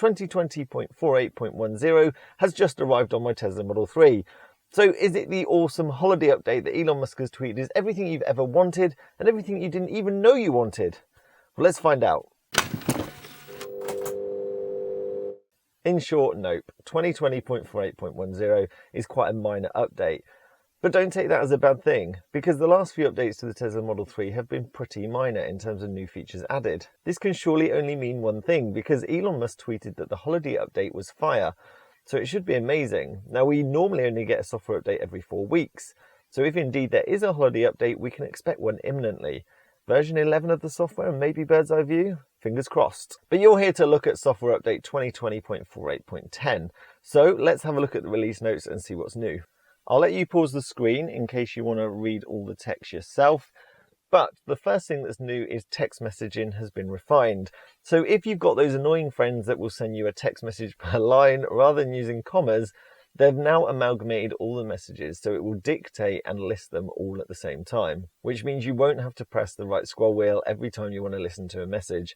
2020.48.10 has just arrived on my Tesla Model 3. So is it the awesome holiday update that Elon Musk has tweeted is everything you've ever wanted and everything you didn't even know you wanted? Well, let's find out. In short, nope. 2020.48.10 is quite a minor update. But don't take that as a bad thing, because the last few updates to the Tesla Model 3 have been pretty minor in terms of new features added. This can surely only mean one thing, because Elon Musk tweeted that the holiday update was fire, so it should be amazing. Now, we normally only get a software update every 4 weeks, so if indeed there is a holiday update, we can expect one imminently. Version 11 of the software and maybe bird's eye view? Fingers crossed. But you're here to look at software update 2020.48.10, so let's have a look at the release notes and see what's new. I'll let you pause the screen in case you want to read all the text yourself. But the first thing that's new is text messaging has been refined. So if you've got those annoying friends that will send you a text message per line rather than using commas, they've now amalgamated all the messages so it will dictate and list them all at the same time, which means you won't have to press the right scroll wheel every time you want to listen to a message.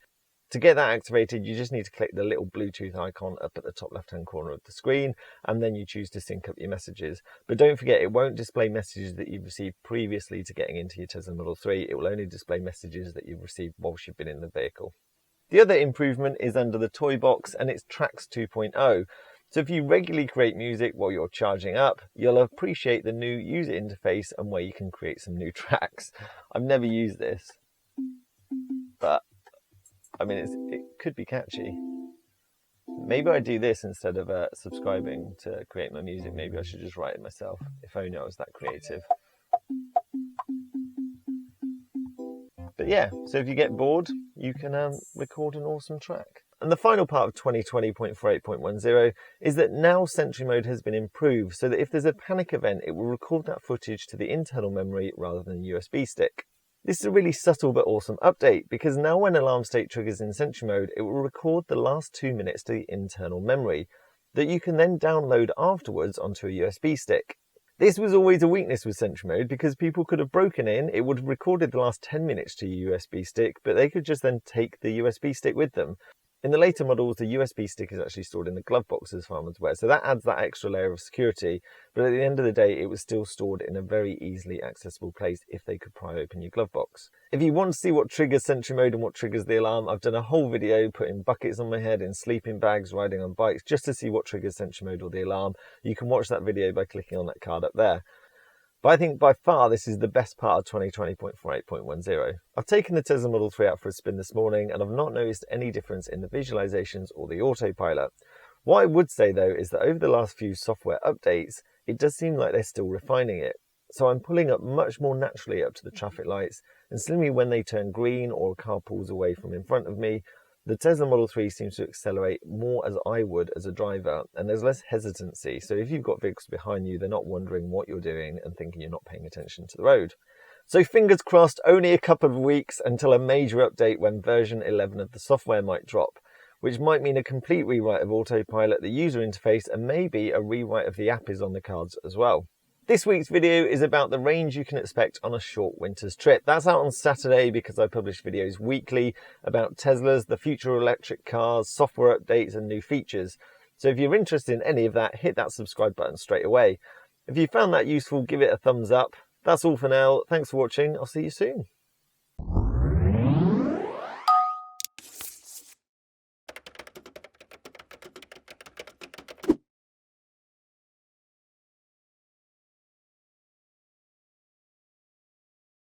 To get that activated, you just need to click the little Bluetooth icon up at the top left-hand corner of the screen, and then you choose to sync up your messages. But don't forget, it won't display messages that you've received previously to getting into your Tesla Model 3. It will only display messages that you've received whilst you've been in the vehicle. The other improvement is under the toy box, and it's TRAX 2.0. So if you regularly create music while you're charging up, you'll appreciate the new user interface and where you can create some new tracks. I've never used this, but I mean, it could be catchy. Maybe I do this instead of subscribing to create my music. Maybe I should just write it myself, if only I was that creative. But yeah, so if you get bored, you can record an awesome track. And the final part of 2020.48.10 is that now Sentry mode has been improved so that if there's a panic event, it will record that footage to the internal memory rather than the USB stick. This is a really subtle but awesome update, because now when alarm state triggers in Sentry mode, it will record the last 2 minutes to the internal memory that you can then download afterwards onto a USB stick. This was always a weakness with Sentry mode because people could have broken in, it would have recorded the last 10 minutes to your USB stick, but they could just then take the USB stick with them. In the later models, the USB stick is actually stored in the glove box as far as aware, so that adds that extra layer of security, but at the end of the day, it was still stored in a very easily accessible place if they could pry open your glove box. If you want to see what triggers Sentry mode and what triggers the alarm, I've done a whole video putting buckets on my head, in sleeping bags, riding on bikes, just to see what triggers Sentry mode or the alarm. You can watch that video by clicking on that card up there. But I think by far this is the best part of 2020.48.10. I've taken the Tesla Model 3 out for a spin this morning and I've not noticed any difference in the visualizations or the autopilot. What I would say though is that over the last few software updates, it does seem like they're still refining it. So I'm pulling up much more naturally up to the traffic lights, and suddenly when they turn green or a car pulls away from in front of me, the Tesla Model 3 seems to accelerate more as I would as a driver, and there's less hesitancy. So if you've got vehicles behind you, they're not wondering what you're doing and thinking you're not paying attention to the road. So fingers crossed, only a couple of weeks until a major update when version 11 of the software might drop, which might mean a complete rewrite of autopilot, the user interface, and maybe a rewrite of the app is on the cards as well. This week's video is about the range you can expect on a short winter's trip. That's out on Saturday because I publish videos weekly about Teslas, the future of electric cars, software updates and new features. So if you're interested in any of that, hit that subscribe button straight away. If you found that useful, give it a thumbs up. That's all for now. Thanks for watching. I'll see you soon.